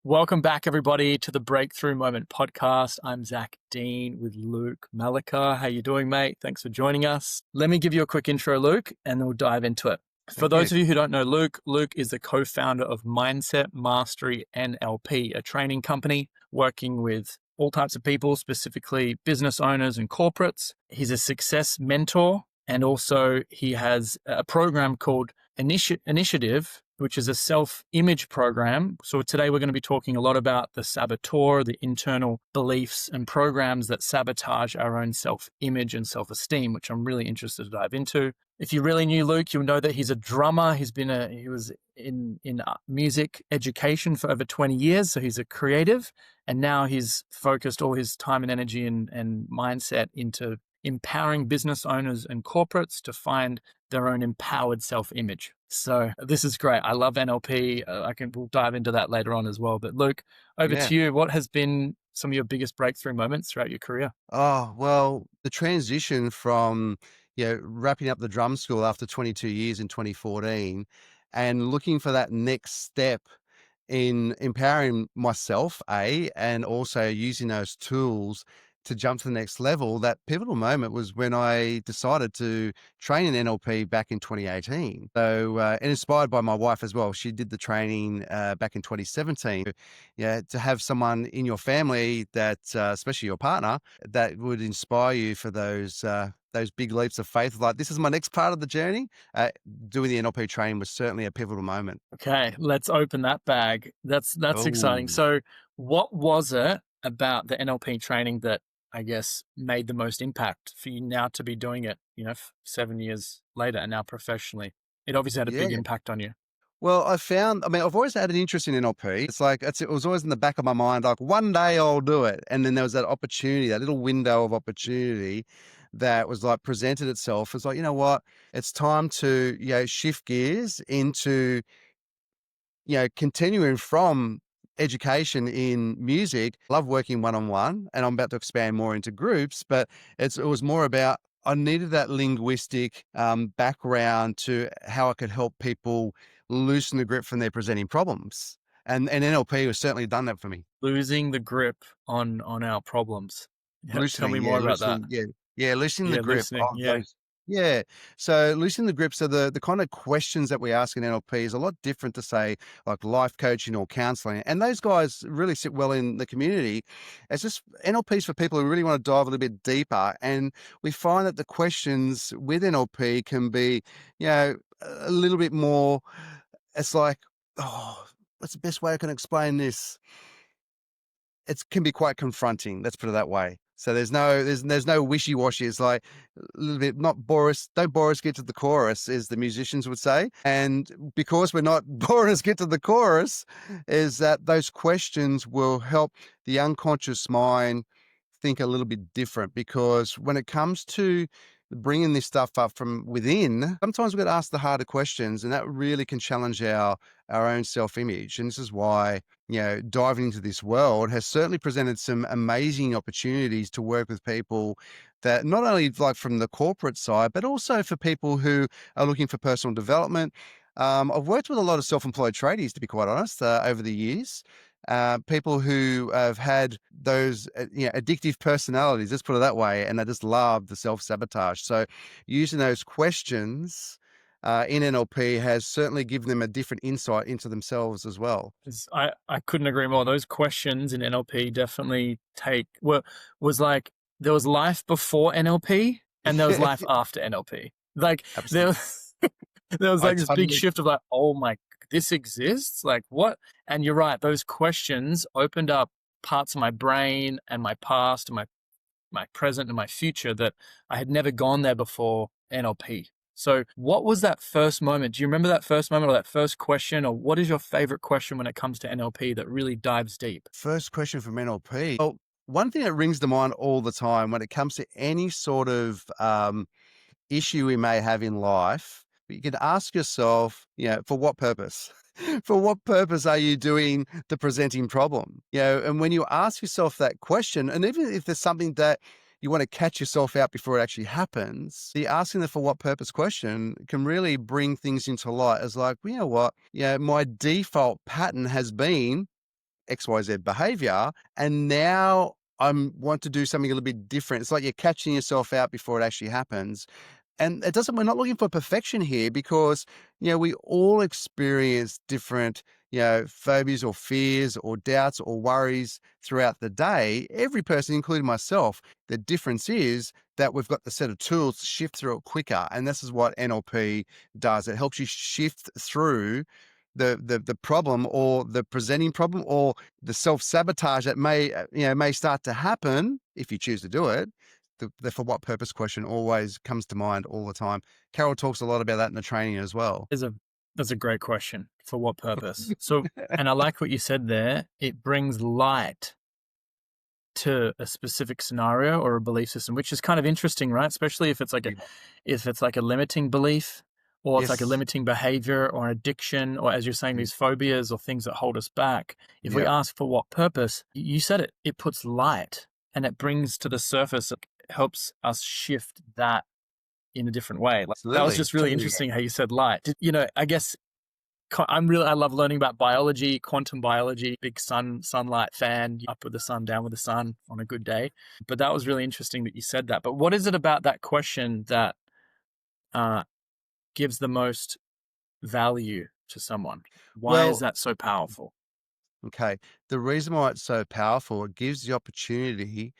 Welcome back, everybody, to the Breakthrough Moment podcast. I'm Zach Deane with Luke Mollica. How you doing, mate? Thanks for joining us. Let me give you a quick intro, Luke, and then we'll dive into it. For Thank you. those of you who don't know Luke, Luke is the co-founder of Mindset Mastery NLP, a training company working with all types of people, specifically business owners and corporates. He's a success mentor, and also he has a program called Initiative, which is a self-image program. So today we're going to be talking a lot about the saboteur, the internal beliefs and programs that sabotage our own self-image and self-esteem, which I'm really interested to dive into. If you really knew Luke, you'll know that he's a drummer. He was in music education for over 20 years. So he's a creative, and now he's focused all his time and energy and mindset into empowering business owners and corporates to find their own empowered self-image. So this is great. I love NLP. We'll dive into that later on as well. But Luke, over Yeah. to you. What has been some of your biggest breakthrough moments throughout your career? Oh, well, the transition from, wrapping up the drum school after 22 years in 2014 and looking for that next step in empowering myself, and also using those tools to jump to the next level. That pivotal moment was when I decided to train in NLP back in 2018. So, and inspired by my wife as well. She did the training back in 2017. Yeah, to have someone in your family that, especially your partner, that would inspire you for those big leaps of faith. Like, this is my next part of the journey. Doing the NLP training was certainly a pivotal moment. Okay, let's open that bag. That's exciting. Oh. So what was it about the NLP training that I guess made the most impact for you now to be doing it, 7 years later and now professionally? It obviously had a big Yeah. impact on you. Well, I've always had an interest in NLP. It was always in the back of my mind, like one day I'll do it. And then there was that opportunity, that little window of opportunity that was like presented itself. It's like, you know what? It's time to, shift gears into, continuing from education in music. Love working one-on-one, and I'm about to expand more into groups, but it was more about, I needed that linguistic background to how I could help people loosen the grip from their presenting problems. And NLP has certainly done that for me. Losing the grip on our problems. Yeah, tell me Loosening, more about that. loosening the Yeah, grip loosening. of Yeah. those. Yeah. So loosening the grip. So the kind of questions that we ask in NLP is a lot different to, say, like life coaching or counseling. And those guys really sit well in the community. It's just NLPs for people who really want to dive a little bit deeper. And we find that the questions with NLP can be, a little bit more, it's like, oh, what's the best way I can explain this? It can be quite confronting. Let's put it that way. So there's no wishy-washy. It's like a little bit, not bore us, don't bore us, get to the chorus, as the musicians would say. And because we're not boring us, get to the chorus, is that those questions will help the unconscious mind think a little bit different. Because when it comes to bringing this stuff up from within, sometimes we've got to ask the harder questions, and that really can challenge our own self-image. And this is why, diving into this world has certainly presented some amazing opportunities to work with people that not only like from the corporate side, but also for people who are looking for personal development. I've worked with a lot of self-employed tradies, to be quite honest, over the years. People who have had those, addictive personalities, let's put it that way, and they just love the self-sabotage. So using those questions in NLP has certainly given them a different insight into themselves as well. I couldn't agree more. Those questions in NLP definitely was like there was life before NLP and there was life after NLP. Like there Absolutely. was, there was I like this big totally shift of like, oh my, this exists? Like what? And you're right, those questions opened up parts of my brain and my past and my present and my future that I had never gone there before NLP. So what was that first moment? Do you remember that first moment or that first question, or what is your favorite question when it comes to NLP that really dives deep? First question from NLP. Well, one thing that rings to mind all the time when it comes to any sort of issue we may have in life, you can ask yourself, for what purpose? For what purpose are you doing the presenting problem? And when you ask yourself that question, and even if there's something that you want to catch yourself out before it actually happens, the asking the for what purpose question can really bring things into light as like, well, you know what? Yeah, my default pattern has been XYZ behavior. And now I want to do something a little bit different. It's like you're catching yourself out before it actually happens. And it doesn't, we're not looking for perfection here because, we all experience different, phobias or fears or doubts or worries throughout the day. Every person, including myself, the difference is that we've got the set of tools to shift through it quicker. And this is what NLP does. It helps you shift through the problem or the presenting problem or the self-sabotage that may start to happen if you choose to do it. The for what purpose question always comes to mind all the time. Carol talks a lot about that in the training as well. That's a great question. For what purpose? So, and I like what you said there. It brings light to a specific scenario or a belief system, which is kind of interesting, right? Especially if it's like a limiting belief, or it's like a Yes. limiting behavior or an addiction, or as you're saying, these phobias or things that hold us back. If we Yep. ask for what purpose, you said it puts light and it brings to the surface, it helps us shift that in a different way. Like, that was Absolutely. just really interesting how you said light. I guess I love learning about biology, quantum biology, big sunlight fan, up with the sun, down with the sun on a good day. But that was really interesting that you said that. But what is it about that question that gives the most value to someone? Why is Well, that so powerful? okay. The reason why it's so powerful, it gives the opportunity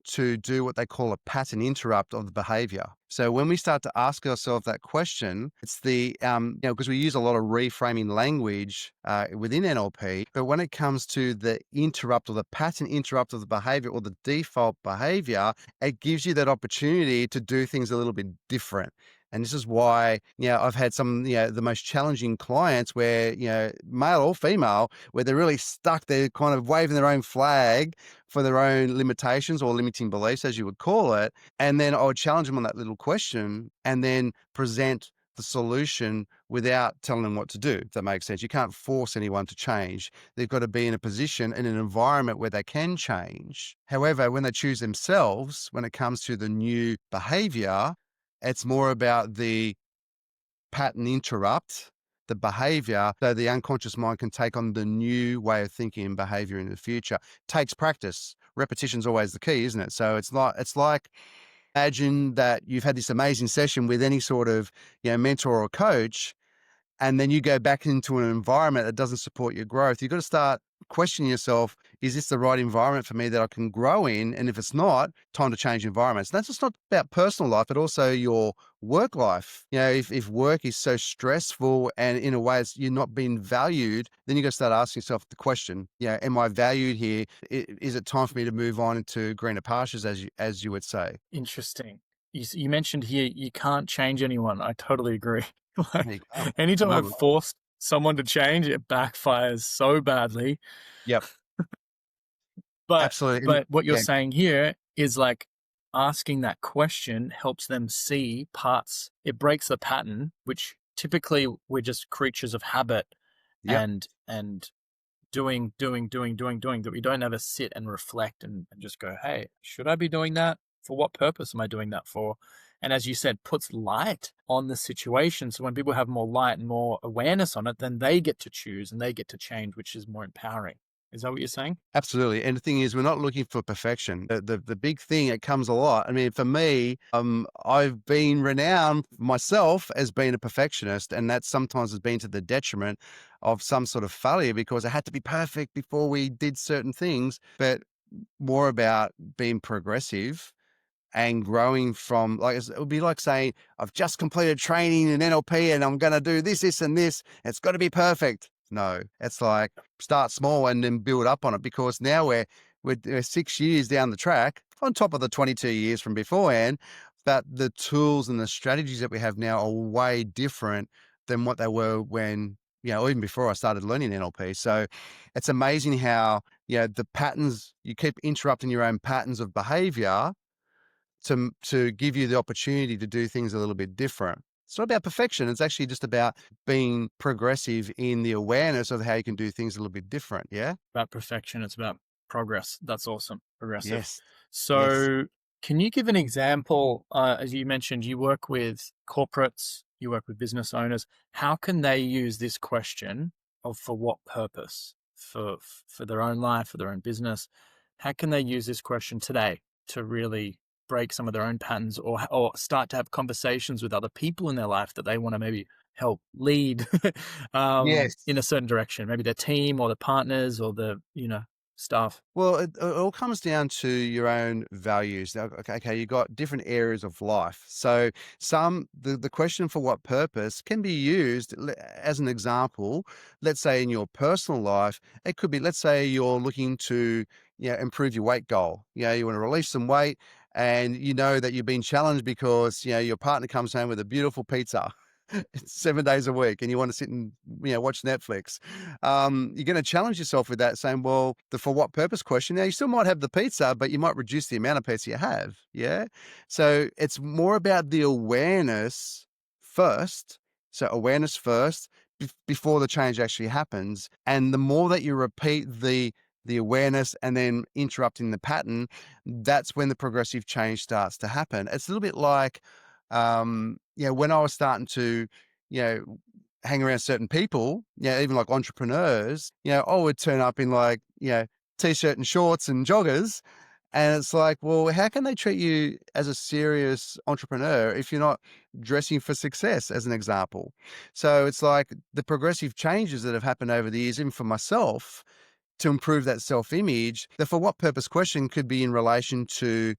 to do what they call a pattern interrupt of the behavior. So when we start to ask ourselves that question, it's because we use a lot of reframing language within NLP, but when it comes to the interrupt or the pattern interrupt of the behavior or the default behavior, it gives you that opportunity to do things a little bit different. And this is why, I've had some, the most challenging clients where, male or female, where they're really stuck. They're kind of waving their own flag for their own limitations or limiting beliefs, as you would call it. And then I would challenge them on that little question and then present the solution without telling them what to do, if that makes sense. You can't force anyone to change. They've got to be in a position, in an environment where they can change. However, when they choose themselves, when it comes to the new behavior, it's more about the pattern interrupt, the behavior, so the unconscious mind can take on the new way of thinking and behavior in the future. Takes practice. Repetition's always the key, isn't it? So it's like imagine that you've had this amazing session with any sort of mentor or coach, and then you go back into an environment that doesn't support your growth. You've got to start questioning yourself, is this the right environment for me that I can grow in? And if it's not, time to change environments. And that's just not about personal life, but also your work life. If work is so stressful and in a way you're not being valued, then you got to start asking yourself the question, am I valued here? Is it time for me to move on into greener pastures, as you would say? Interesting. You mentioned here you can't change anyone. I totally agree. There Like, you go. anytime I've Absolutely. forced someone to change, it backfires so badly. Yep. But Absolutely. but what you're Yeah. saying here is like asking that question helps them see parts. It breaks the pattern, which typically we're just creatures of habit Yep. and doing, that we don't ever sit and reflect and just go, hey, should I be doing that? For what purpose am I doing that for? And as you said, puts light on the situation. So when people have more light and more awareness on it, then they get to choose and they get to change, which is more empowering. Is that what you're saying? Absolutely. And the thing is, we're not looking for perfection. The big thing, it comes a lot. I mean, for me, I've been renowned myself as being a perfectionist, and that sometimes has been to the detriment of some sort of failure because I had to be perfect before we did certain things, but more about being progressive and growing from, like, it would be like saying, I've just completed training in NLP and I'm going to do this, this, and this. It's got to be perfect. No, it's like start small and then build up on it, because now we're 6 years down the track on top of the 22 years from beforehand. But the tools and the strategies that we have now are way different than what they were when, even before I started learning NLP. So it's amazing how, the patterns, you keep interrupting your own patterns of behavior to give you the opportunity to do things a little bit different. It's not about perfection. It's actually just about being progressive in the awareness of how you can do things a little bit different. Yeah. About perfection, it's about progress. That's awesome. Progressive. Yes. Yes. So can you give an example? As you mentioned, you work with corporates, you work with business owners. How can they use this question of for what purpose? for their own life, for their own business, how can they use this question today to really break some of their own patterns, or start to have conversations with other people in their life that they want to maybe help lead Yes. in a certain direction, maybe their team or the partners or the staff? Well, it all comes down to your own values. Now, okay, you got different areas of life. So, the question for what purpose can be used as an example. Let's say in your personal life, it could be. Let's say you're looking to, improve your weight goal. You want to release some weight, and you know that you've been challenged because your partner comes home with a beautiful pizza. 7 days a week, and you want to sit and watch Netflix. You're going to challenge yourself with that, saying, "Well, the for what purpose question." Now, you still might have the pizza, but you might reduce the amount of pizza you have. Yeah, so it's more about the awareness first. So awareness first before the change actually happens, and the more that you repeat the awareness and then interrupting the pattern, that's when the progressive change starts to happen. It's a little bit like when I was starting to, you know, hang around certain people, even like entrepreneurs, I would turn up in like, t-shirt and shorts and joggers. And it's like, well, how can they treat you as a serious entrepreneur if you're not dressing for success, as an example? So it's like the progressive changes that have happened over the years, even for myself, to improve that self-image. The for what purpose question could be in relation to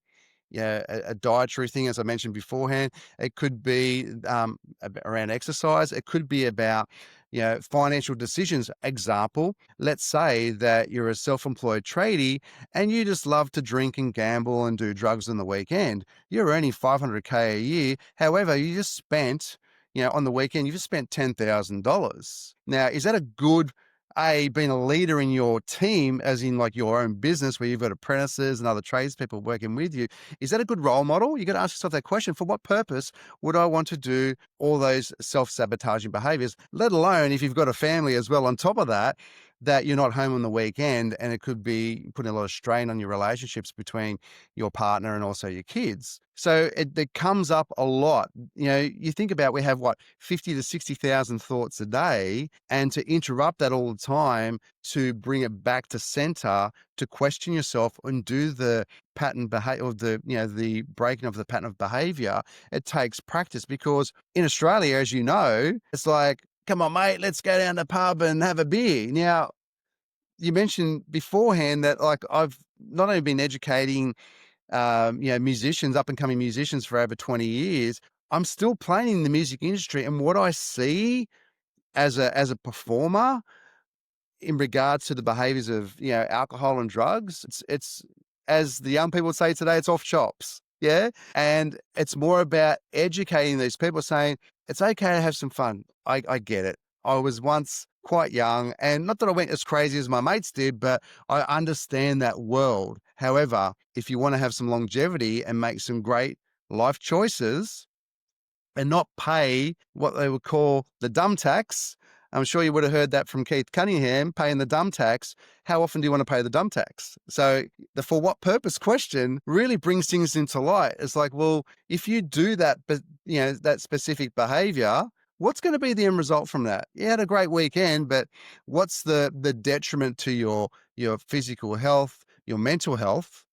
a dietary thing, as I mentioned beforehand. It could be around exercise. It could be about, financial decisions. Example, let's say that you're a self-employed tradie and you just love to drink and gamble and do drugs on the weekend. You're earning 500K a year. However, you just spent, on the weekend, you just spent $10,000. Now, is that a good being a leader in your team, as in like your own business where you've got apprentices and other tradespeople working with you? Is that a good role model? You got to ask yourself that question. For what purpose would I want to do all those self-sabotaging behaviors, let alone if you've got a family as well on top of that, that you're not home on the weekend, and it could be putting a lot of strain on your relationships between your partner and also your kids. So it comes up a lot. You think about, we have what, 50 to 60,000 thoughts a day, and to interrupt that all the time, to bring it back to center, to question yourself and do the pattern behavior, or the breaking of the pattern of behavior, it takes practice. Because in Australia, as you know, it's like, come on, mate, let's go down to the pub and have a beer. Now, you mentioned beforehand that, like, I've not only been educating musicians, up and coming musicians, for over 20 years. I'm still playing in the music industry, and what I see as a performer in regards to the behaviors of, alcohol and drugs, it's as the young people would say today, it's off chops. Yeah. And it's more about educating these people, saying it's okay to have some fun. I get it. I was once quite young, and not that I went as crazy as my mates did, but I understand that world. However, if you want to have some longevity and make some great life choices, and not pay what they would call the dumb tax. I'm sure you would have heard that from Keith Cunningham, paying the dumb tax. How often do you want to pay the dumb tax? So the for what purpose question really brings things into light. It's like, well, if you do that, but that specific behavior, what's going to be the end result from that? You had a great weekend, but what's the detriment to your physical health, your mental health?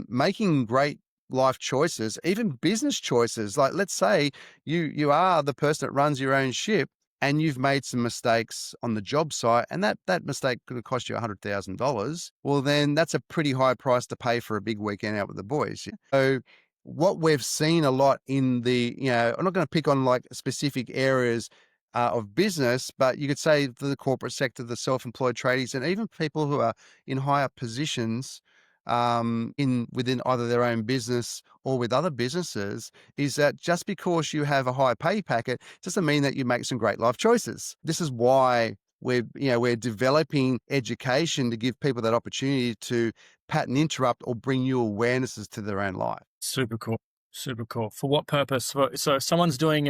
Making great life choices, even business choices. Like, let's say you are the person that runs your own ship, and you've made some mistakes on the job site, and that mistake could have cost you $100,000. Well, then that's a pretty high price to pay for a big weekend out with the boys. So what we've seen a lot in the, I'm not going to pick on like specific areas of business, but you could say the corporate sector, the self-employed tradies, and even people who are in higher positions in within either their own business or with other businesses, is that just because you have a high pay packet doesn't mean that you make some great life choices. This is why we're developing education to give people that opportunity to pattern interrupt or bring new awarenesses to their own life. Super cool. Super cool. For what purpose? So if someone's doing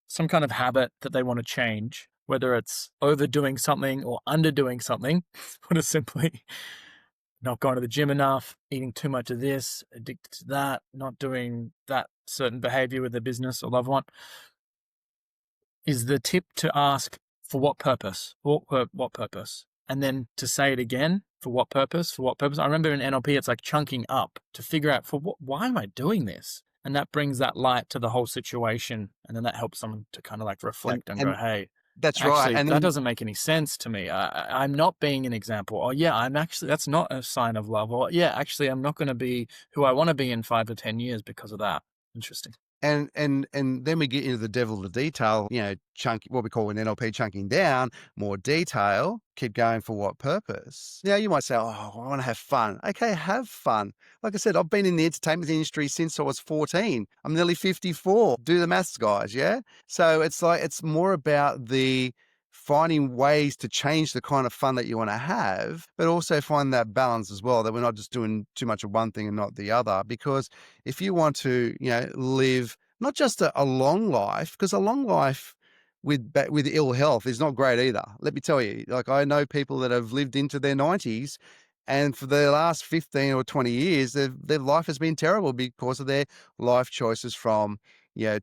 some kind of habit that they want to change, whether it's overdoing something or underdoing something, put it simply, not going to the gym enough, eating too much of this, addicted to that, not doing that certain behavior with their business or loved one, is the tip to ask for what purpose? What purpose? and then to say it again. For what purpose? For what purpose? I remember in NLP, it's like chunking up to figure out for what, why am I doing this? And that brings that light to the whole situation. And then that helps someone to kind of like reflect and go, And hey, that's right. actually, And that then doesn't make any sense to me. I'm not being an example. Or yeah, I'm actually, that's not a sign of love. Or yeah, actually, I'm not going to be who I want to be in 5 to 10 years because of that. Interesting. and then we get into the devil of the detail, chunk what we call in NLP chunking down, more detail, keep going for what purpose? Now you might say, oh, I want to have fun. Okay, have fun. Like I said, I've been in the entertainment industry since I was 14. I'm nearly 54. Do the maths, guys, yeah? So it's like it's more about the finding ways to change the kind of fun that you want to have, but also find that balance as well, that we're not just doing too much of one thing and not the other. Because if you want to, live not just a long life, because a long life with ill health is not great either. Let me tell you, like I know people that have lived into their 90s, and for the last 15 or 20 years, their life has been terrible because of their life choices from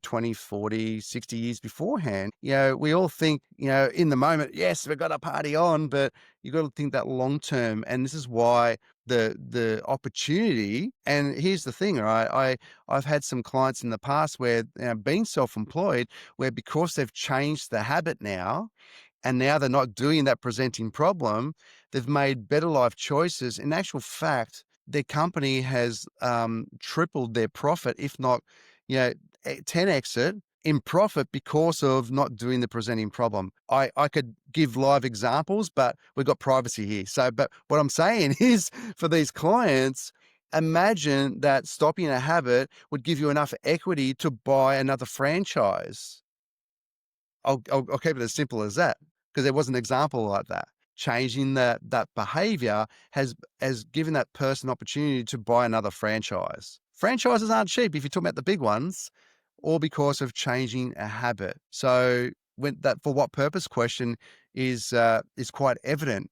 20, 40, 60 years beforehand. We all think, in the moment, yes, we've got a party on, but you got to think that long term. And this is why the opportunity, and here's the thing, right? I've had some clients in the past where being self-employed, where because they've changed the habit now, and now they're not doing that presenting problem, they've made better life choices. In actual fact, their company has tripled their profit, if not, 10x it in profit because of not doing the presenting problem. I could give live examples, but we've got privacy here. So, but what I'm saying is for these clients, imagine that stopping a habit would give you enough equity to buy another franchise. I'll keep it as simple as that, because there was an example like that. Changing that behavior has given that person opportunity to buy another franchise. Franchises aren't cheap if you're talking about the big ones, or because of changing a habit. So when that for what purpose question is quite evident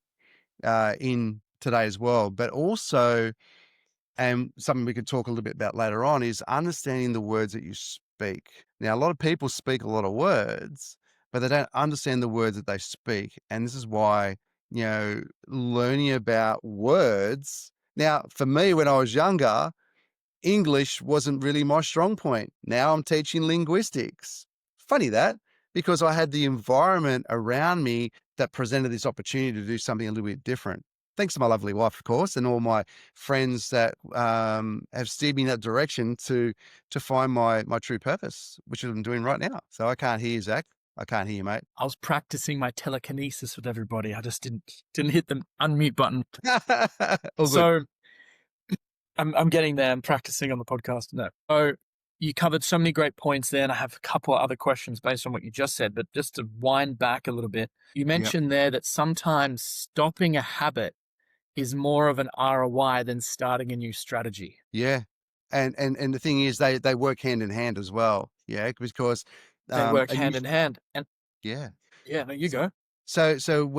in today's world, but also, and something we could talk a little bit about later on, is understanding the words that you speak. Now, a lot of people speak a lot of words, but they don't understand the words that they speak. And this is why, learning about words. Now, for me, when I was younger, English wasn't really my strong point. Now I'm teaching linguistics. Funny that, because I had the environment around me that presented this opportunity to do something a little bit different. Thanks to my lovely wife, of course, and all my friends that have steered me in that direction to find my true purpose, which I'm doing right now. So I can't hear you, Zach. I can't hear you, mate. I was practicing my telekinesis with everybody. I just didn't hit the unmute button. All good. So I'm getting there. I'm practicing on the podcast. No. So you covered so many great points there, and I have a couple of other questions based on what you just said. But just to wind back a little bit, you mentioned there that sometimes stopping a habit is more of an ROI than starting a new strategy. Yeah. And the thing is, they work hand in hand as well. Yeah, because They work a new hand in hand. And yeah. yeah, no, you go. So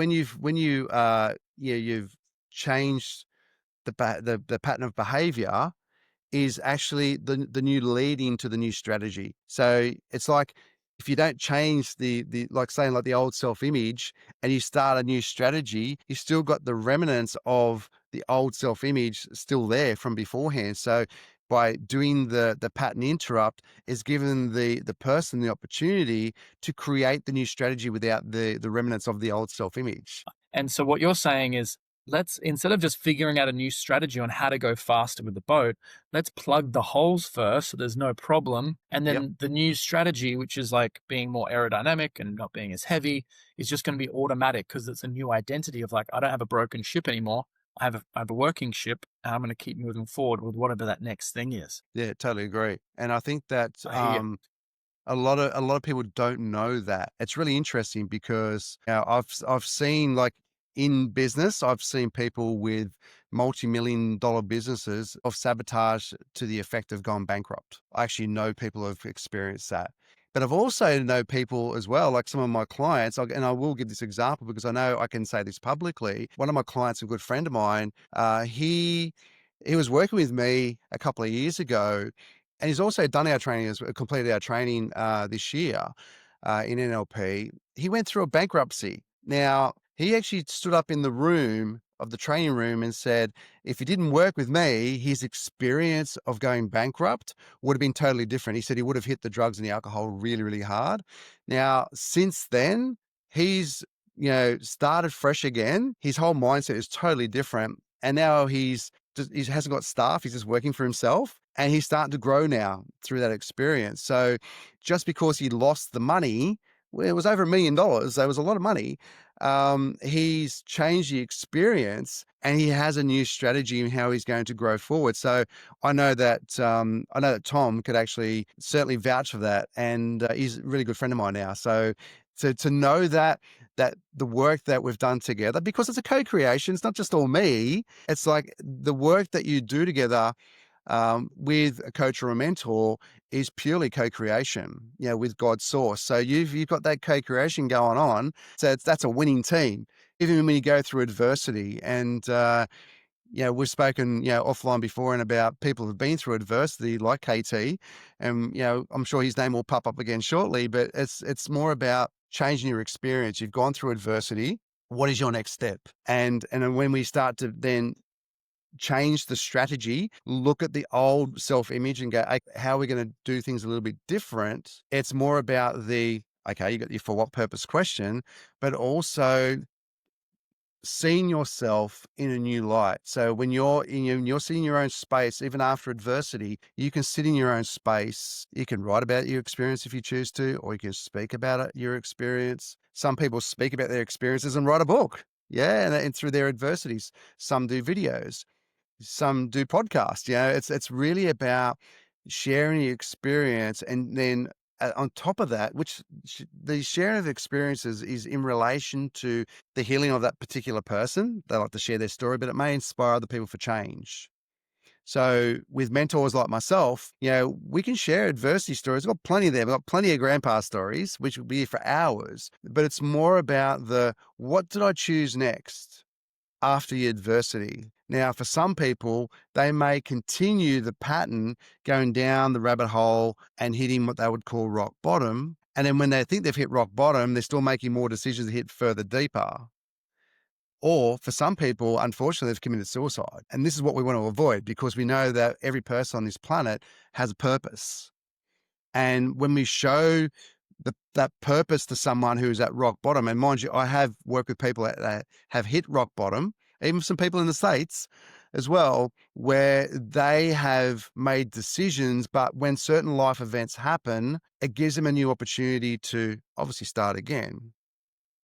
you've changed the pattern of behavior, is actually the new lead into the new strategy. So it's like if you don't change the like saying like the old self-image and you start a new strategy, you still got the remnants of the old self-image still there from beforehand. So by doing the pattern interrupt is given the person the opportunity to create the new strategy without the remnants of the old self-image. And so what you're saying is, let's, instead of just figuring out a new strategy on how to go faster with the boat, let's plug the holes first so there's no problem. And Yep. then the new strategy, which is like being more aerodynamic and not being as heavy, is just going to be automatic because it's a new identity of like, I don't have a broken ship anymore. I have a working ship, and I'm going to keep moving forward with whatever that next thing is. Yeah, totally agree. And I think that I hear you. a lot of people don't know that. It's really interesting because I've seen, like, in business, I've seen people with multi-million dollar businesses of sabotage to the effect of going bankrupt. I actually know people who have experienced that. But I've also know people as well, like some of my clients, and I will give this example because I know I can say this publicly. One of my clients, a good friend of mine, he was working with me a couple of years ago, and he's also done our training, completed our training this year in NLP. He went through a bankruptcy. Now, He actually stood up in the room of the training room and said, if he didn't work with me, his experience of going bankrupt would have been totally different. He said he would have hit the drugs and the alcohol really, really hard. Now, since then, he's, started fresh again. His whole mindset is totally different. And now he hasn't got staff. He's just working for himself, and he's starting to grow now through that experience. So just because he lost the money, well, it was over $1 million. That was a lot of money. He's changed the experience, and he has a new strategy in how he's going to grow forward. So I know that Tom could actually certainly vouch for that, and he's a really good friend of mine now. So to know that the work that we've done together, because it's a co-creation, it's not just all me. It's like the work that you do together with a coach or a mentor is purely co-creation, with God's source. So you've got that co-creation going on. So that's a winning team, even when you go through adversity. And we've spoken offline before and about people who've been through adversity, like KT, and I'm sure his name will pop up again shortly. But it's more about changing your experience. You've gone through adversity. What is your next step? And then when we start to then change the strategy, look at the old self-image and go, "Okay, how are we going to do things a little bit different?" It's more about you got your for what purpose question, but also seeing yourself in a new light. So when you're sitting in your own space, even after adversity, you can sit in your own space. You can write about your experience if you choose to, or you can speak about your experience. Some people speak about their experiences and write a book. Yeah, and through their adversities. Some do videos. Some do podcasts. It's really about sharing your experience, and then on top of that, which the sharing of experiences is in relation to the healing of that particular person. They like to share their story, but it may inspire other people for change. So with mentors like myself, we can share adversity stories. We've got plenty there. We've got plenty of grandpa stories, which would be for hours, but it's more about what did I choose next after the adversity? Now, for some people, they may continue the pattern going down the rabbit hole and hitting what they would call rock bottom. And then when they think they've hit rock bottom, they're still making more decisions to hit further deeper. Or for some people, unfortunately, they've committed suicide. And this is what we want to avoid, because we know that every person on this planet has a purpose. And when we show that purpose to someone who's at rock bottom, and mind you, I have worked with people that have hit rock bottom, even some people in the States as well, where they have made decisions, but when certain life events happen, it gives them a new opportunity to obviously start again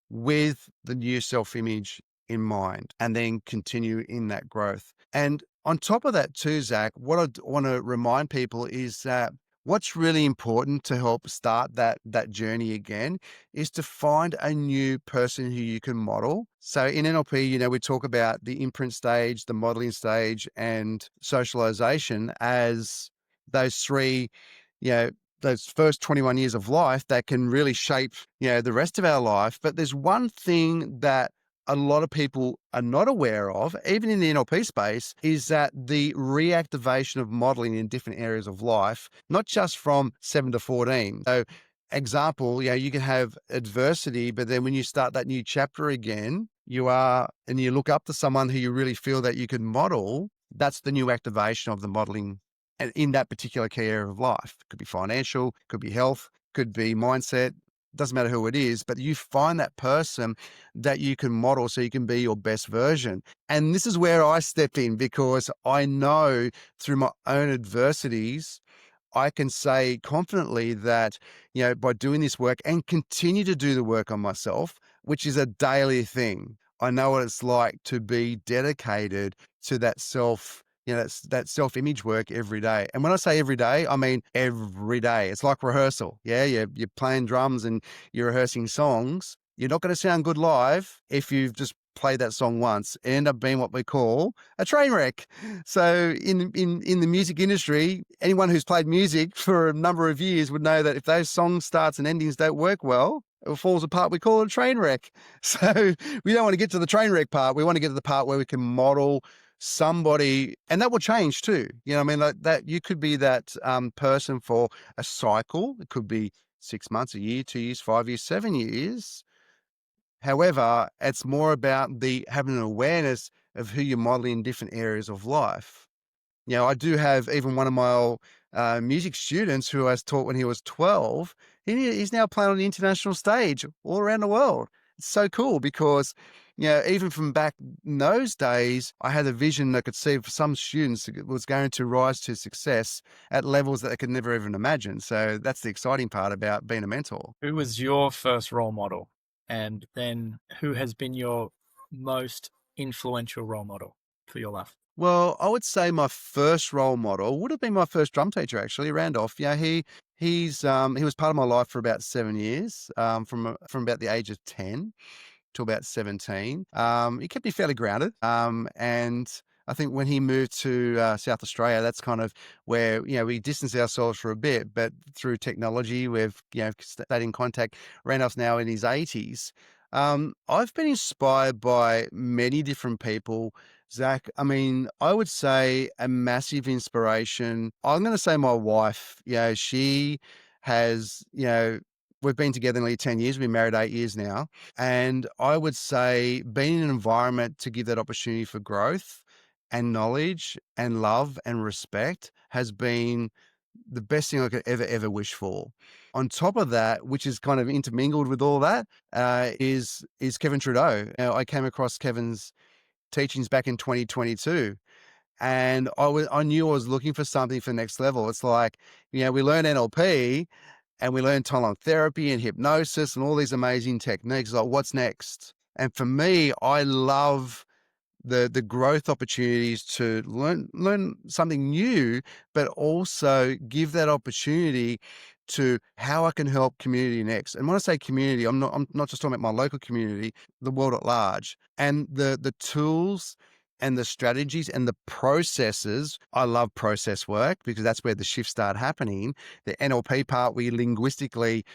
with the new self-image in mind, and then continue in that growth. And on top of that too, Zach, what I want to remind people is that what's really important to help start that journey again is to find a new person who you can model. So in NLP, we talk about the imprint stage, the modeling stage, and socialization as those three, those first 21 years of life that can really shape, the rest of our life. But there's one thing that a lot of people are not aware of, even in the NLP space, is that the reactivation of modeling in different areas of life, not just from 7 to 14. So, example, you can have adversity, but then when you start that new chapter again, and you look up to someone who you really feel that you can model, that's the new activation of the modeling and in that particular key area of life. It could be financial, could be health, could be mindset, doesn't matter who it is, but you find that person that you can model so you can be your best version. And this is where I step in, because I know through my own adversities, I can say confidently that, by doing this work and continue to do the work on myself, which is a daily thing, I know what it's like to be dedicated to that that self-image work every day. And when I say every day, I mean every day. It's like rehearsal. Yeah, you're playing drums and you're rehearsing songs. You're not going to sound good live if you've just played that song once. It end up being what we call a train wreck. So in the music industry, anyone who's played music for a number of years would know that if those song starts and endings don't work well, it falls apart. We call it a train wreck. So we don't want to get to the train wreck part. We want to get to the part where we can model somebody, and that will change too. Like that you could be that person for a cycle. It could be 6 months, a year, 2 years, 5 years, 7 years. However, it's more about the having an awareness of who you're modeling in different areas of life. I do have even one of my old music students who I was taught when he was 12. He's now playing on the international stage all around the world. It's so cool because, even from back in those days, I had a vision that could see for some students it was going to rise to success at levels that they could never even imagine. So that's the exciting part about being a mentor. Who was your first role model? And then who has been your most influential role model for your life? Well, I would say my first role model would have been my first drum teacher, actually, Randolph. He was part of my life for about 7 years, from about the age of 10 to about 17. He kept me fairly grounded. And I think when he moved to South Australia, that's kind of where, we distanced ourselves for a bit, but through technology, we've, stayed in contact. Randolph's now in his 80s. I've been inspired by many different people. Zach, I mean, I would say a massive inspiration. I'm going to say my wife. She has, we've been together nearly 10 years. We've been married 8 years now. And I would say being in an environment to give that opportunity for growth and knowledge and love and respect has been the best thing I could ever wish for. On top of that, which is kind of intermingled with all that, is Kevin Trudeau. I came across Kevin's teachings back in 2022. And I knew I was looking for something for next level. It's like, we learn NLP and we learn time therapy and hypnosis and all these amazing techniques. Like, what's next? And for me, I love the growth opportunities to learn something new, but also give that opportunity to how I can help community next. And when I say community, I'm not just talking about my local community, the world at large. And the tools and the strategies and the processes. I love process work because that's where the shifts start happening. The NLP part, we linguistically,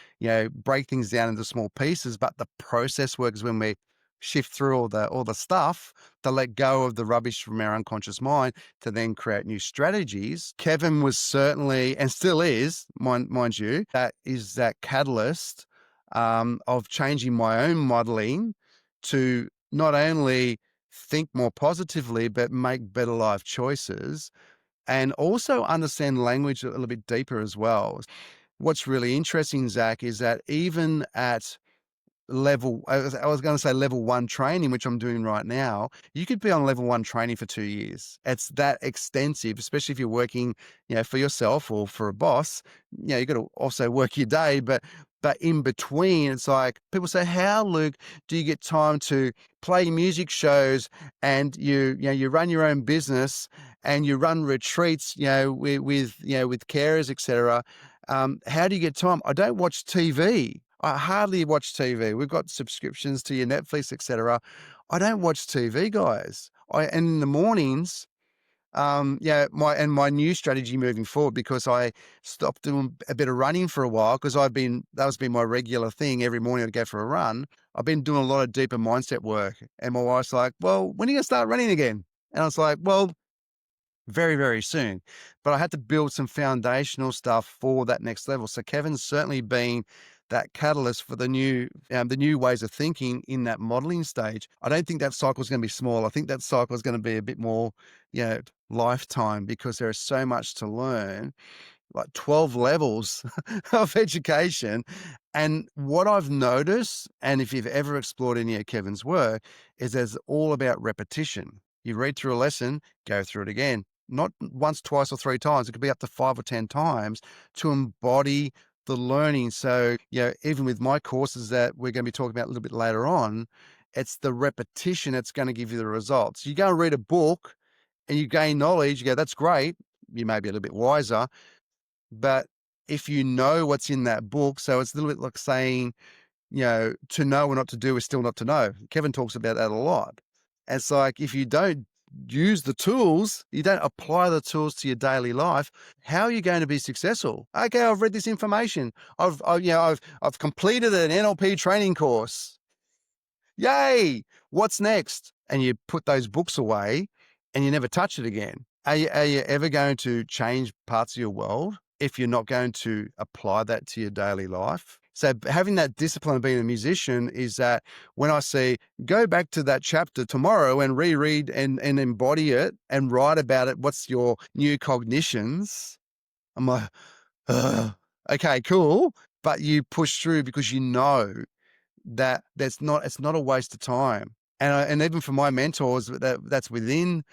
break things down into small pieces, but the process work is when we shift through all the stuff to let go of the rubbish from our unconscious mind to then create new strategies. Kevin was certainly, and still is, mind you, that is that catalyst of changing my own modeling to not only think more positively, but make better life choices and also understand language a little bit deeper as well. What's really interesting, Zach, is that even at I was going to say level 1 training, which I'm doing right now, you could be on level 1 training for 2 years. It's that extensive, especially if you're working, for yourself or for a boss. You got to also work your day, but in between, it's like people say, "How, Luke, do you get time to play music shows and you run your own business and you run retreats, with carers, etc. How do you get time?" I don't watch TV. I hardly watch TV. We've got subscriptions to your Netflix, etc. I don't watch TV, guys. And in the mornings, my new strategy moving forward, because I stopped doing a bit of running for a while because that's been my regular thing every morning. I'd go for a run. I've been doing a lot of deeper mindset work, and my wife's like, "Well, when are you gonna start running again?" And I was like, "Well, very, very soon." But I had to build some foundational stuff for that next level. So Kevin's certainly been that catalyst for the new ways of thinking in that modeling stage. I don't think that cycle is going to be small. I think that cycle is going to be a bit more, lifetime, because there is so much to learn, like 12 levels of education. And what I've noticed, and if you've ever explored any of Kevin's work, is there's all about repetition. You read through a lesson, go through it again, not once, twice, or 3 times. It could be up to 5 or 10 times to embody the learning. So, even with my courses that we're going to be talking about a little bit later on, it's the repetition that's going to give you the results. You go and read a book and you gain knowledge, you go, "That's great." You may be a little bit wiser, but if you know what's in that book, so it's a little bit like saying, to know or not to do is still not to know. Kevin talks about that a lot. It's like, if you don't use the tools, you don't apply the tools to your daily life, how are you going to be successful? Okay, I've read this information. I've completed an NLP training course. Yay! What's next? And you put those books away and you never touch it again. Are you ever going to change parts of your world if you're not going to apply that to your daily life? So having that discipline of being a musician is that when I see, go back to that chapter tomorrow and reread and embody it and write about it, what's your new cognitions? I'm like, "Ugh, okay, cool." But you push through because you know that it's not a waste of time. And even for my mentors that's within,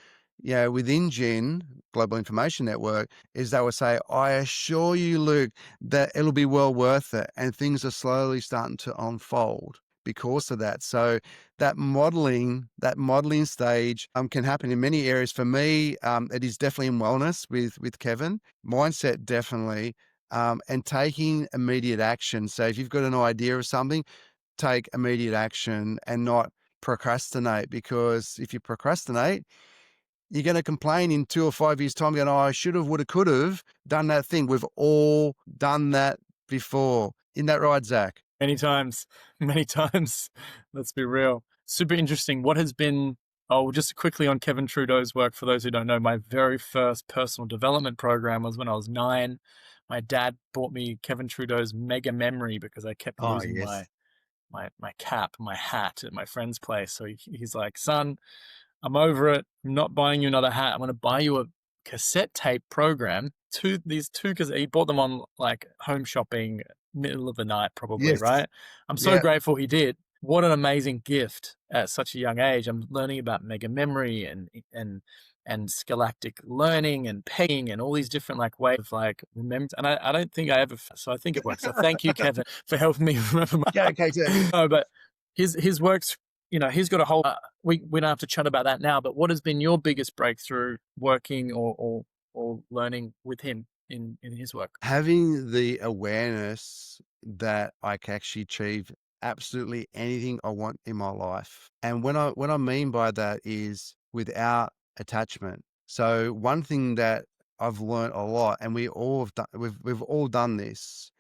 within GIN, Global Information Network, is they will say, I assure you, Luke, that it'll be well worth it. And things are slowly starting to unfold because of that. So that modeling stage can happen in many areas. For me, it is definitely in wellness with Kevin, mindset definitely, and taking immediate action. So if you've got an idea of something, take immediate action and not procrastinate, because if you procrastinate, you're going to complain in 2 or 5 years' time going, oh, I should have, would have, could have done that thing. We've all done that before. Isn't that right, Zach? Many times, many times. Let's be real. Super interesting. What has been, just quickly on Kevin Trudeau's work, for those who don't know, my very first personal development program was when I was 9. My dad bought me Kevin Trudeau's Mega Memory because I kept Oh, losing yes. my cap, my hat at my friend's place. So he's like, son, I'm over it. I'm not buying you another hat. I'm going to buy you a cassette tape program. These two, because he bought them on like home shopping, middle of the night, probably, Yes. right? I'm so Yeah. grateful he did. What an amazing gift at such a young age. I'm learning about mega memory and scholastic learning and pegging and all these different like ways of like remember. And I don't think I ever, so I think it works. So thank you, Kevin, for helping me remember my. Yeah, okay, Zach. No, but his works, he's got a whole. We don't have to chat about that now. But what has been your biggest breakthrough working or learning with him in his work? Having the awareness that I can actually achieve absolutely anything I want in my life. And what I mean by that is without attachment. So one thing that I've learned a lot, and we all have done, we've all done this,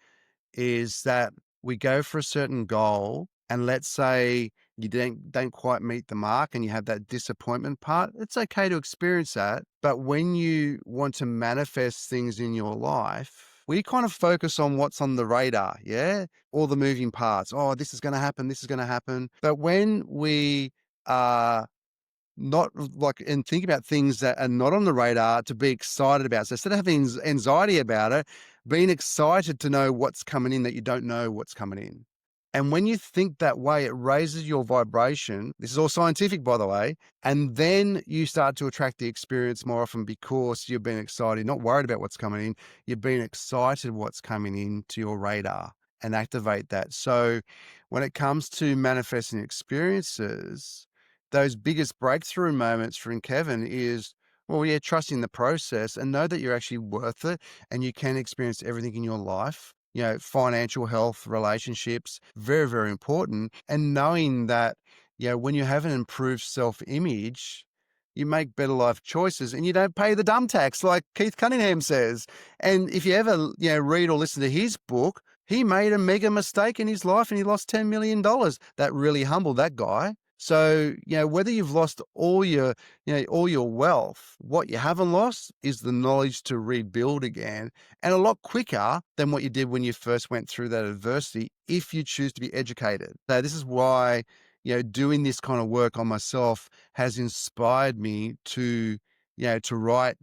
is that we go for a certain goal, and let's say you don't quite meet the mark and you have that disappointment part. It's okay to experience that. But when you want to manifest things in your life, we kind of focus on what's on the radar, yeah? All the moving parts. Oh, this is going to happen, this is going to happen. But when we are not like, and think about things that are not on the radar to be excited about. So instead of having anxiety about it, being excited to know what's coming in that you don't know what's coming in. And when you think that way, it raises your vibration. This is all scientific, by the way. And then you start to attract the experience more often because you've been excited, not worried about what's coming in. You've been excited what's coming in to your radar and activate that. So when it comes to manifesting experiences, those biggest breakthrough moments for Kevin is, well, yeah, trusting the process and know that you're actually worth it and you can experience everything in your life. Financial health, relationships, very, very important. And knowing that, when you have an improved self-image, you make better life choices and you don't pay the dumb tax, like Keith Cunningham says. And if you ever, read or listen to his book, he made a mega mistake in his life and he lost $10 million. That really humbled that guy. So, whether you've lost all your wealth, what you haven't lost is the knowledge to rebuild again, and a lot quicker than what you did when you first went through that adversity, if you choose to be educated. So this is why, doing this kind of work on myself has inspired me to write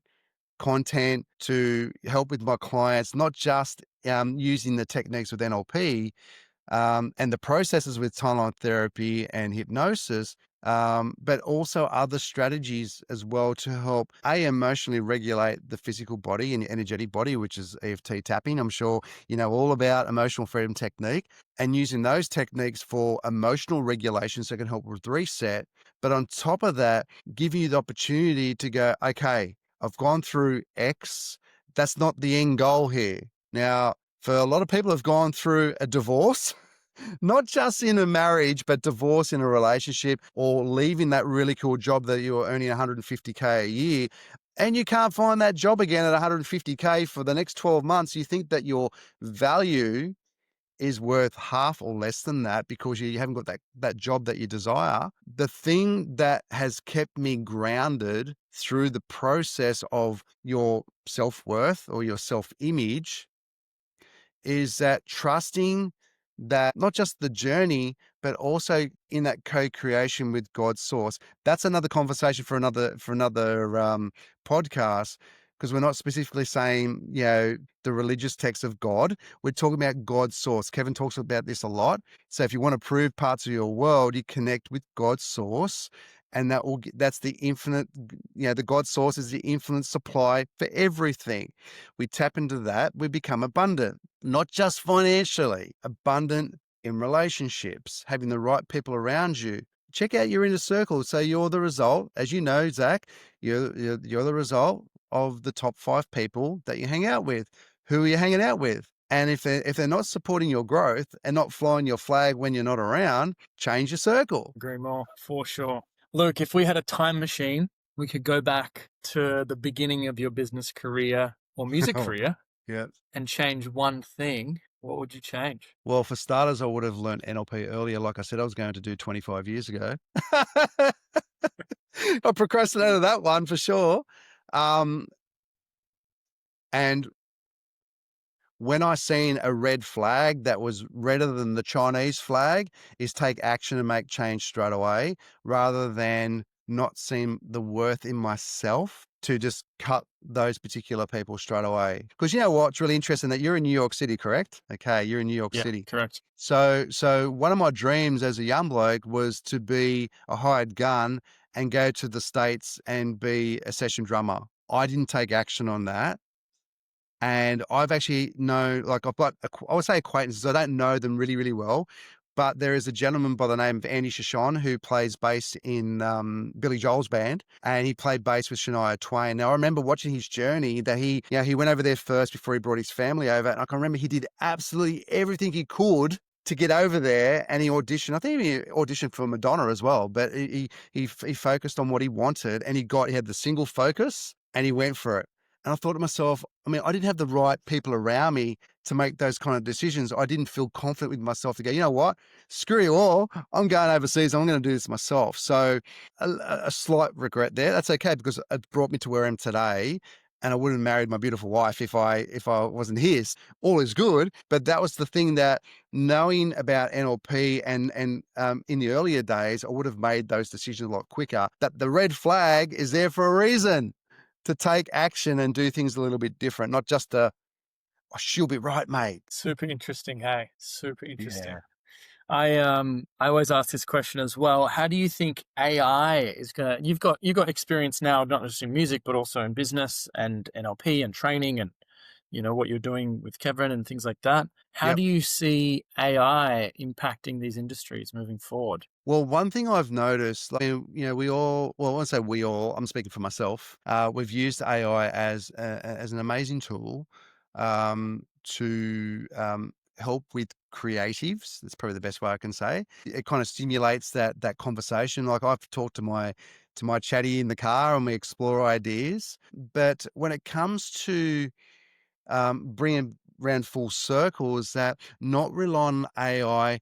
content, to help with my clients, not just using the techniques with NLP, and the processes with timeline therapy and hypnosis, but also other strategies as well to help emotionally regulate the physical body and energetic body, which is EFT tapping. I'm sure you know all about emotional freedom technique and using those techniques for emotional regulation so it can help with reset. But on top of that, giving you the opportunity to go, okay, I've gone through X. That's not the end goal here. Now, for a lot of people have gone through a divorce, not just in a marriage, but divorce in a relationship or leaving that really cool job that you were earning 150K a year. And you can't find that job again at 150K for the next 12 months. You think that your value is worth half or less than that because you haven't got that job that you desire. The thing that has kept me grounded through the process of your self-worth or your self-image is that trusting that not just the journey, but also in that co-creation with God's source. That's another conversation for another podcast, because we're not specifically saying, the religious text of God. We're talking about God's source. Kevin talks about this a lot. So if you want to prove parts of your world, you connect with God's source, and that's the infinite, the God source is the infinite supply for everything. We tap into that, we become abundant, not just financially, abundant in relationships, having the right people around you. Check out your inner circle. So you're the result, as you know, Zach, you're the result of the top 5 people that you hang out with. Who are you hanging out with? And if they're not supporting your growth and not flying your flag when you're not around, change your circle. Agree more, for sure. Luke, if we had a time machine, we could go back to the beginning of your business career or music career Yeah. and change one thing. What would you change? Well, for starters, I would have learned NLP earlier. Like I said, I was going to do 25 years ago. I procrastinated that one for sure. And when I seen a red flag that was redder than the Chinese flag, is take action and make change straight away, rather than not seeing the worth in myself to just cut those particular people straight away. Because you know what? It's really interesting that you're in New York City, correct? Okay, you're in New York Yeah, City. correct. So one of my dreams as a young bloke was to be a hired gun and go to the States and be a session drummer. I didn't take action on that. And I've actually I've got, I would say acquaintances. I don't know them really, really well, but there is a gentleman by the name of Andy Shishon who plays bass in Billy Joel's band, and he played bass with Shania Twain. Now I remember watching his journey that he went over there first before he brought his family over, and I can remember he did absolutely everything he could to get over there, and he auditioned. I think he auditioned for Madonna as well, but he focused on what he wanted, and he had the single focus, and he went for it. And I thought to myself, I mean, I didn't have the right people around me to make those kind of decisions. I didn't feel confident with myself to go, you know what, screw you all. I'm going overseas. I'm going to do this myself. So a slight regret there. That's okay, because it brought me to where I am today. And I wouldn't have married my beautiful wife if I wasn't his. All is good. But that was the thing, that knowing about NLP and in the earlier days, I would have made those decisions a lot quicker. That the red flag is there for a reason, to take action and do things a little bit different, not just she'll be right, mate. Super interesting, hey? Super interesting. Yeah. I always ask this question as well. How do you think AI is gonna? You've got experience now, not just in music, but also in business and NLP and training, and what you're doing with Kevin and things like that. How Yep. do you see AI impacting these industries moving forward? Well, one thing I've noticed, we all, well, I won't say we all, I'm speaking for myself. We've used AI as an amazing tool to help with creatives. That's probably the best way I can say. It kind of stimulates that conversation. Like, I've talked to my chatty in the car, and we explore ideas. But when it comes to bringing around full circle, is that not rely on AI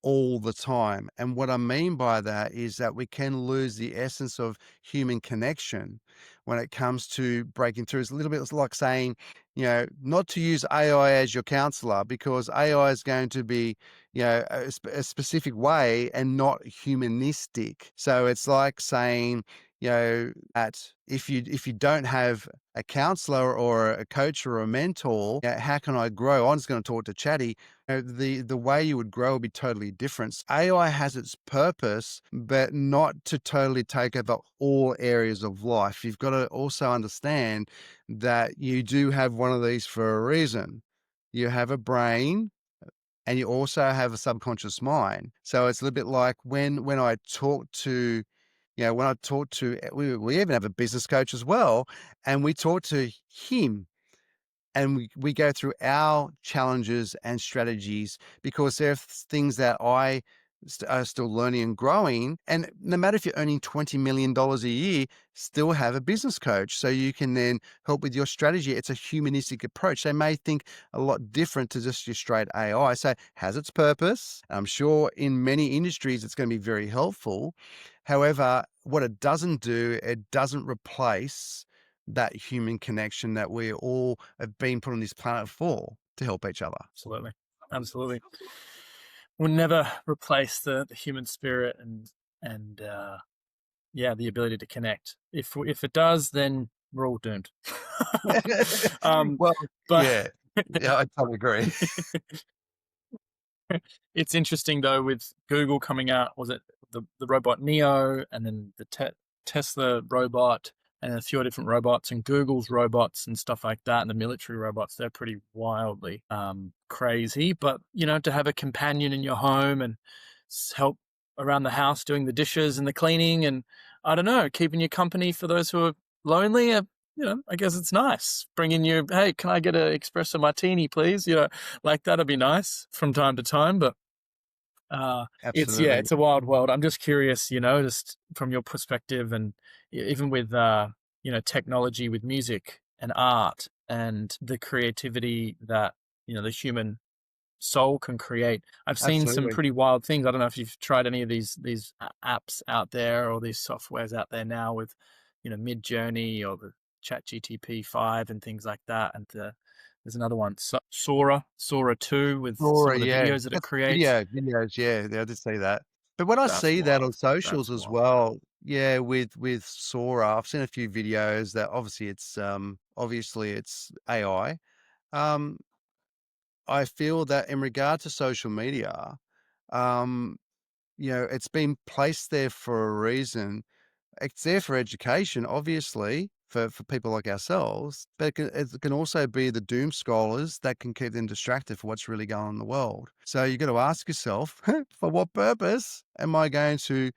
all the time. And what I mean by that is that we can lose the essence of human connection when it comes to breaking through. It's a little bit like saying, not to use AI as your counselor, because AI is going to be, a specific way and not humanistic. So it's like saying, that if you don't have a counselor or a coach or a mentor, how can I grow? I'm just going to talk to Chatty. The way you would grow would be totally different. AI has its purpose, but not to totally take over all areas of life. You've got to also understand that you do have one of these for a reason. You have a brain, and you also have a subconscious mind. So it's a little bit like when I talk to, we even have a business coach as well, and we talk to him, and we go through our challenges and strategies, because there are things that I are still learning and growing. And no matter if you're earning $20 million a year, still have a business coach, so you can then help with your strategy. It's a humanistic approach. They may think a lot different to just your straight AI. So it has its purpose. I'm sure in many industries it's going to be very helpful. However, what it doesn't do, it doesn't replace that human connection that we all have been put on this planet for, to help each other. Absolutely. Absolutely. will never replace the human spirit and yeah, the ability to connect. If it does, then we're all doomed. um, Well, but yeah. Yeah, I totally agree. it's interesting though with Google coming out. Was it the robot Neo, and then the Tesla robot, and a few different robots, and Google's robots and stuff like that, and the military robots? They're pretty wildly crazy. But to have a companion in your home and help around the house doing the dishes and the cleaning, and I don't know, keeping you company for those who are lonely. I guess it's nice bringing you, hey, can I get an espresso martini, please? Like that'd be nice from time to time. But Absolutely. it's a wild world. I'm just curious, just from your perspective, and even with technology, with music and art and the creativity that the human soul can create. I've seen some Absolutely. pretty wild things. I don't know if you've tried any of these apps out there, or these softwares out there now with Mid Journey or the Chat GTP 5 and things like that. And there's another one, Sora 2, with some Sora, of the yeah. videos that it That's creates. videos, yeah, I did see that. But when I That's see that on wild. socials That's as wild. well, yeah, with Sora, I've seen a few videos that obviously it's AI. Um, I feel that in regard to social media, um, it's been placed there for a reason. It's there for education, obviously, for people like ourselves, but it can also be the doom scrollers that can keep them distracted for what's really going on in the world. So you got to ask yourself, for what purpose am I going to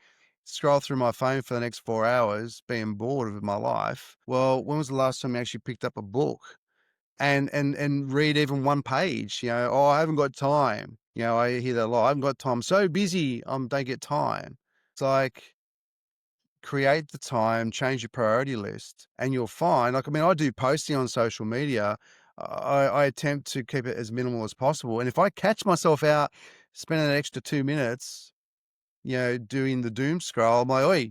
scroll through my phone for the next 4 hours, being bored of my life? Well, when was the last time you actually picked up a book and read even one page? Oh, I haven't got time. I hear that a lot. I haven't got time. I'm so busy. Don't get time. It's like, create the time, change your priority list, and you'll find, like, I mean, I do posting on social media. I attempt to keep it as minimal as possible. And if I catch myself out spending an extra 2 minutes, doing the doom scroll, I'm like, oi,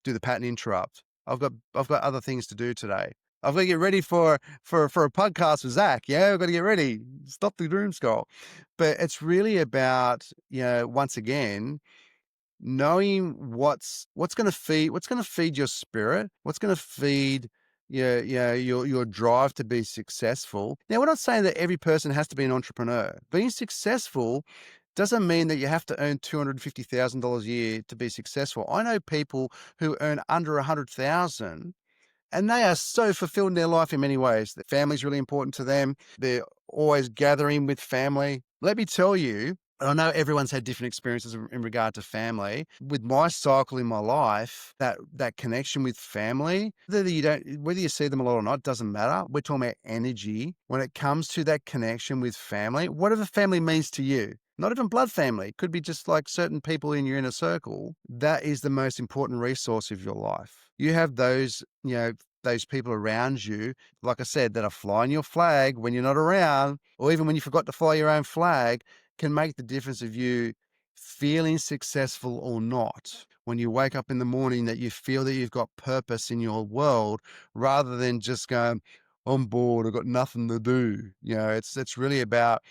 do the pattern interrupt. I've got other things to do today. I've got to get ready for a podcast with Zach. Yeah, I've got to get ready. Stop the doom scroll. But it's really about, once again, knowing what's going to feed your spirit, what's going to feed your drive to be successful. Now, we're not saying that every person has to be an entrepreneur. Being successful doesn't mean that you have to earn $250,000 a year to be successful. I know people who earn under 100,000, and they are so fulfilled in their life in many ways. That family's really important to them. They're always gathering with family. Let me tell you, and I know everyone's had different experiences in regard to family. With my cycle in my life, that connection with family, whether you see them a lot or not, doesn't matter. We're talking about energy. When it comes to that connection with family, whatever family means to you, not even blood family, it could be just like certain people in your inner circle, that is the most important resource of your life. You have those people around you, like I said, that are flying your flag when you're not around, or even when you forgot to fly your own flag, can make the difference of you feeling successful or not. When you wake up in the morning, that you feel that you've got purpose in your world, rather than just going, I'm bored, I've got nothing to do. It's really about,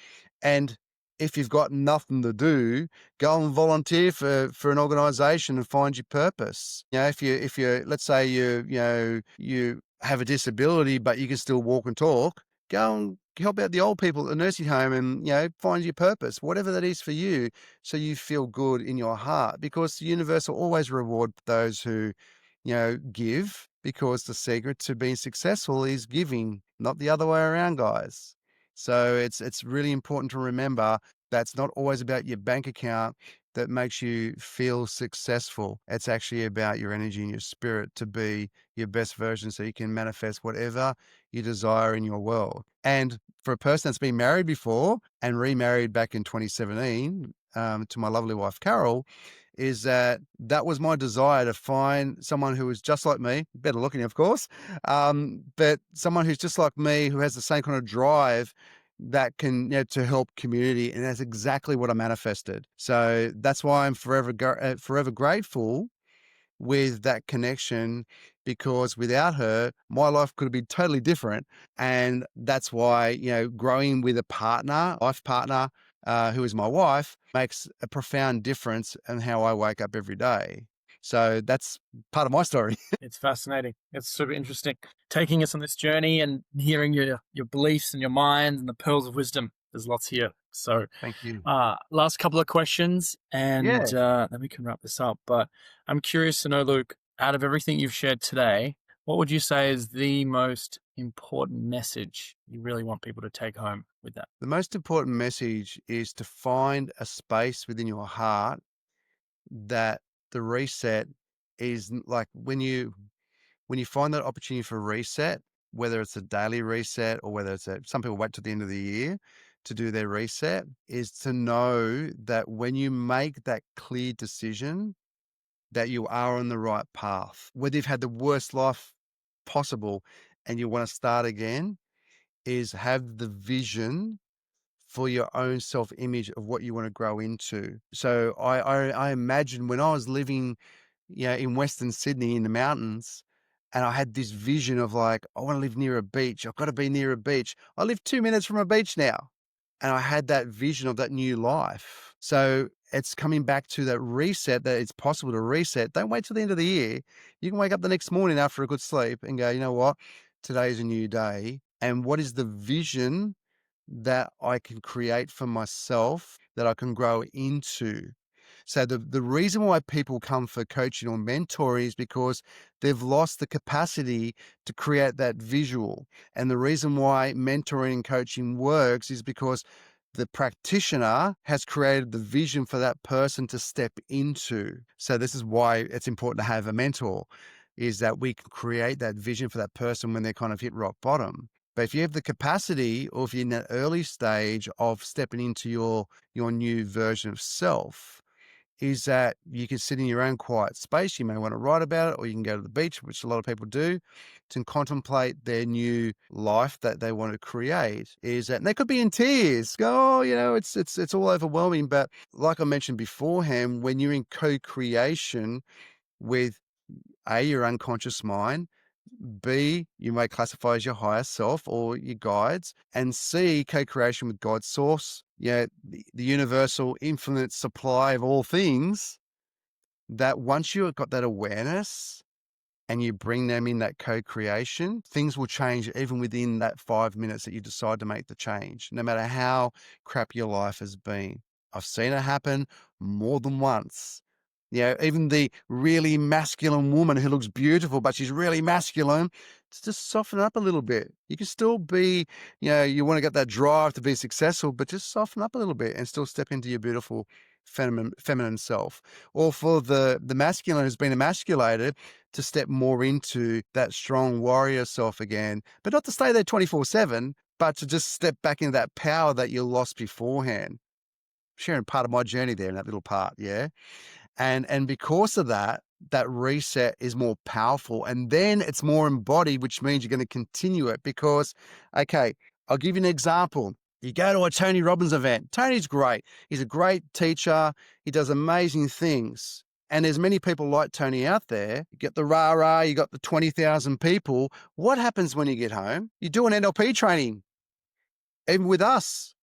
and if you've got nothing to do, go and volunteer for an organization and find your purpose. If you let's say you have a disability, but you can still walk and talk, go and help out the old people at the nursing home, and find your purpose, whatever that is for you, so you feel good in your heart, because the universe will always reward those who give, because the secret to being successful is giving, not the other way around, guys. So it's really important to remember that's not always about your bank account that makes you feel successful. It's actually about your energy and your spirit to be your best version, so you can manifest whatever you desire in your world. And for a person that's been married before and remarried back in 2017, to my lovely wife, Carol, is that was my desire, to find someone who is just like me, better looking, of course, but someone who's just like me, who has the same kind of drive that can, to help community. And that's exactly what I manifested. So that's why I'm forever grateful with that connection, because without her, my life could have been totally different. And that's why, growing with a partner, life partner, who is my wife, makes a profound difference in how I wake up every day. So that's part of my story. It's fascinating. It's super interesting. Taking us on this journey and hearing your beliefs and your mind and the pearls of wisdom. There's lots here. So Thank you. last couple of questions and Yeah. then we can wrap this up. But I'm curious to know, Luke, out of everything you've shared today, what would you say is the most important message you really want people to take home with that? The most important message is to find a space within your heart that the reset is like when you find that opportunity for reset, whether it's a daily reset or whether it's some people wait till the end of the year to do their reset, is to know that when you make that clear decision that you are on the right path, whether you've had the worst life possible and you want to start again, is have the vision for your own self-image of what you want to grow into. So I imagine when I was living, in Western Sydney in the mountains, and I had this vision of like, I want to live near a beach. I've got to be near a beach. I live 2 minutes from a beach now. And I had that vision of that new life. So it's coming back to that reset, that it's possible to reset. Don't wait till the end of the year. You can wake up the next morning after a good sleep and go, you know what? Today's a new day. And what is the vision that I can create for myself that I can grow into? So the reason why people come for coaching or mentoring is because they've lost the capacity to create that visual. And the reason why mentoring and coaching works is because the practitioner has created the vision for that person to step into. So this is why it's important to have a mentor, is that we can create that vision for that person when they kind of hit rock bottom. But if you have the capacity, or if you're in that early stage of stepping into your new version of self, is that you can sit in your own quiet space. You may want to write about it, or you can go to the beach, which a lot of people do, to contemplate their new life that they want to create. Is that, and they could be in tears, go, oh, it's all overwhelming. But like I mentioned beforehand, when you're in co-creation with your unconscious mind, B, you may classify as your higher self or your guides, and C, co-creation with God's source, the universal infinite supply of all things, that once you've got that awareness and you bring them in that co-creation, things will change even within that 5 minutes that you decide to make the change, no matter how crap your life has been. I've seen it happen more than once. Even the really masculine woman who looks beautiful, but she's really masculine, just soften up a little bit. You can still be, you want to get that drive to be successful, but just soften up a little bit and still step into your beautiful feminine self. Or for the masculine who's been emasculated, to step more into that strong warrior self again, but not to stay there 24/7, but to just step back into that power that you lost beforehand. Sharing part of my journey there in that little part, yeah. And because of that, that reset is more powerful, and then it's more embodied, which means you're going to continue it because, okay, I'll give you an example. You go to a Tony Robbins event. Tony's great. He's a great teacher. He does amazing things. And there's many people like Tony out there. You get the rah-rah, you got the 20,000 people. What happens when you get home? You do an NLP training, even with us.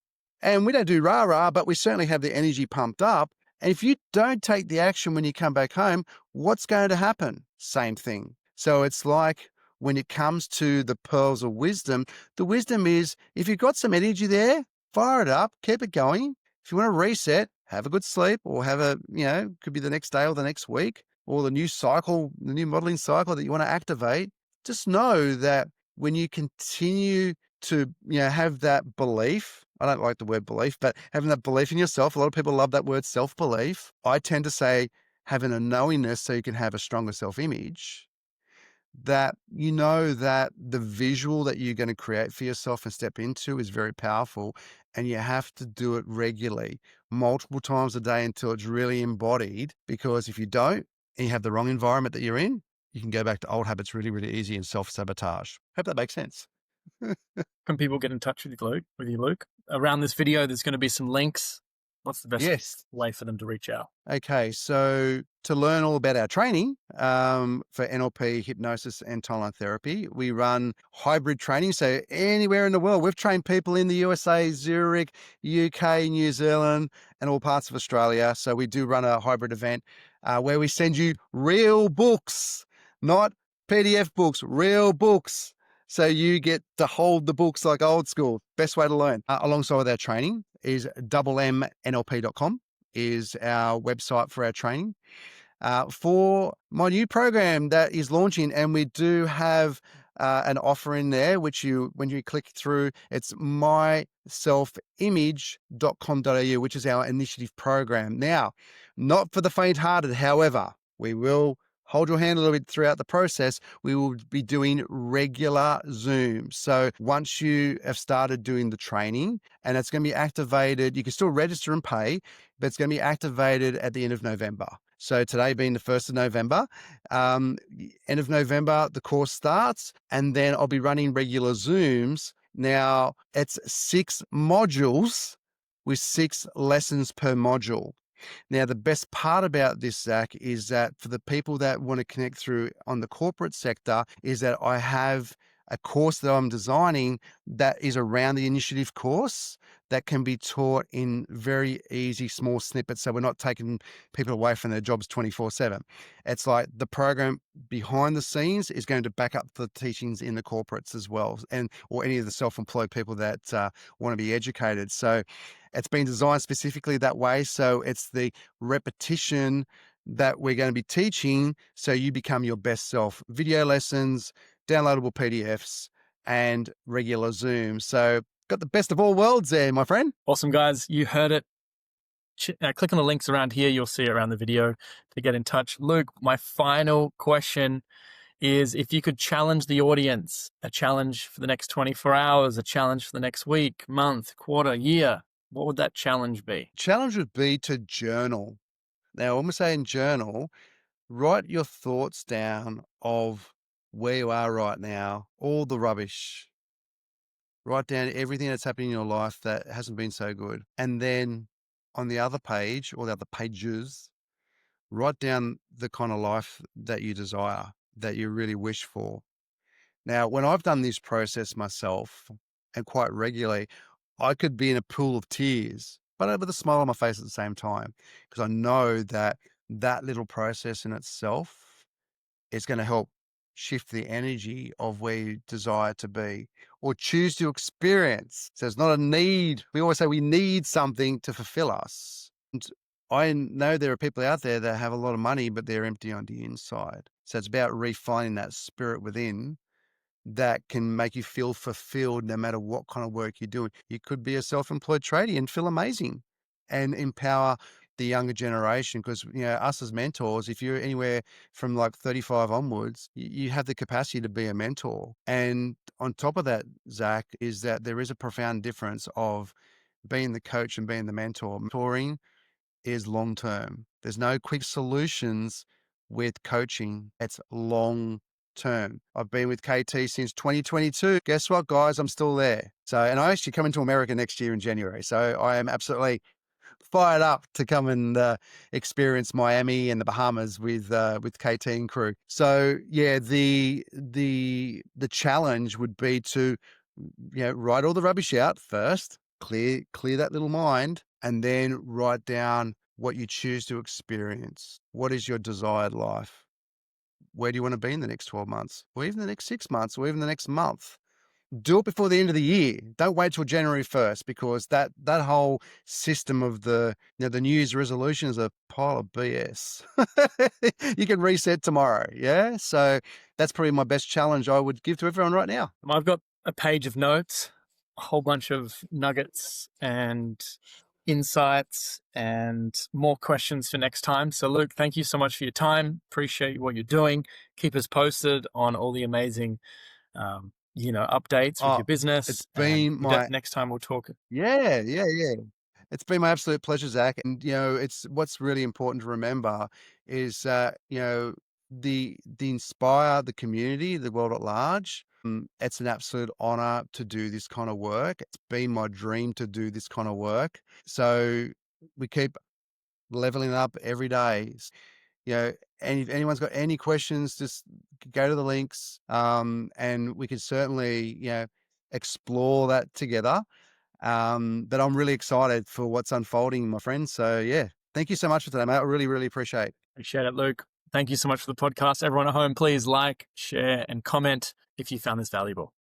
And we don't do rah-rah, but we certainly have the energy pumped up. And if you don't take the action when you come back home, what's going to happen? Same thing. So it's like when it comes to the pearls of wisdom, the wisdom is if you've got some energy there, fire it up, keep it going. If you want to reset, have a good sleep, or could be the next day or the next week, or the new cycle, the new modeling cycle that you want to activate. Just know that when you continue to have that belief, I don't like the word belief, but having that belief in yourself, a lot of people love that word self-belief. I tend to say having a knowingness so you can have a stronger self-image, that that the visual that you're going to create for yourself and step into is very powerful, and you have to do it regularly, multiple times a day until it's really embodied, because if you don't and you have the wrong environment that you're in, you can go back to old habits really, really easy and self-sabotage. Hope that makes sense. Can people get in touch with you, Luke? Around this video, there's going to be some links What's the best Yes. way for them to reach out? Okay, so to learn all about our training for NLP, hypnosis, and timeline therapy, we run hybrid training. So anywhere in the world, we've trained people in the USA, Zurich, UK, New Zealand, and all parts of Australia. So we do run a hybrid event where we send you real books, not PDF books, real books. So you get to hold the books like old school. Best way to learn. Alongside with our training is mnlp.com is our website for our training. For my new program that is launching, and we do have an offer in there, which when you click through, it's myselfimage.com.au, which is our initiative program. Now, not for the faint-hearted, however, we will hold your hand a little bit throughout the process. We will be doing regular Zooms. So once you have started doing the training, and it's going to be activated, you can still register and pay, but it's going to be activated at the end of November. So today being the 1st of November, end of November, the course starts, and then I'll be running regular Zooms. Now, it's 6 modules with 6 lessons per module. Now, the best part about this, Zach, is that for the people that want to connect through on the corporate sector, is that I have a course that I'm designing that is around the initiative course that can be taught in very easy, small snippets. So we're not taking people away from their jobs 24/7. It's like the program behind the scenes is going to back up the teachings in the corporates as well, or any of the self-employed people that want to be educated. So it's been designed specifically that way. So it's the repetition that we're going to be teaching so you become your best self. Video lessons, downloadable PDFs, and regular Zoom. So got the best of all worlds there, my friend. Awesome, guys. You heard it. Click on the links around here. You'll see it around the video to get in touch. Luke, my final question is, if you could challenge the audience, a challenge for the next 24 hours, a challenge for the next week, month, quarter, year, what would that challenge be? Challenge would be to journal. Now, when we're saying journal, write your thoughts down of where you are right now, all the rubbish. Write down everything that's happening in your life that hasn't been so good. And then on the other page, or the other pages, write down the kind of life that you desire, that you really wish for. Now, when I've done this process myself, and quite regularly, I could be in a pool of tears, but with a smile on my face at the same time, because I know that that little process in itself is going to help shift the energy of where you desire to be or choose to experience. So it's not a need. We always say we need something to fulfill us. And I know there are people out there that have a lot of money, but they're empty on the inside. So it's about refining that spirit within that can make you feel fulfilled no matter what kind of work you're doing. You could be a self-employed tradie and feel amazing and empower the younger generation, because us as mentors, if you're anywhere from like 35 onwards, you have the capacity to be a mentor. And on top of that, Zach, is that there is a profound difference of being the coach and being the mentor. Mentoring is long term. There's no quick solutions with coaching. It's long term. I've been with KT since 2022. Guess what, guys? I'm still there. So, and I actually come into America next year in January. So I am absolutely fired up to come and experience Miami and the Bahamas with KT and crew. So yeah, the challenge would be to write all the rubbish out first, clear that little mind, and then write down what you choose to experience. What is your desired life? Where do you want to be in the next 12 months, or even the next 6 months, or even the next month? Do it before the end of the year. Don't wait till January 1st, because that whole system of the the New Year's resolution is a pile of BS. You can reset tomorrow. Yeah. So that's probably my best challenge I would give to everyone right now. I've got a page of notes, a whole bunch of nuggets and insights and more questions for next time. So Luke, thank you so much for your time. Appreciate what you're doing. Keep us posted on all the amazing updates with your business. It's been next time we'll talk. Yeah. It's been my absolute pleasure, Zach. And it's what's really important to remember is the inspire the community, the world at large. It's an absolute honor to do this kind of work. It's been my dream to do this kind of work. So we keep leveling up every day. You know, and if anyone's got any questions, just go to the links, and we can certainly, explore that together. But I'm really excited for what's unfolding, my friend. So yeah, thank you so much for today, mate. I really, really appreciate it. Appreciate it, Luke. Thank you so much for the podcast. Everyone at home, please like, share, and comment if you found this valuable.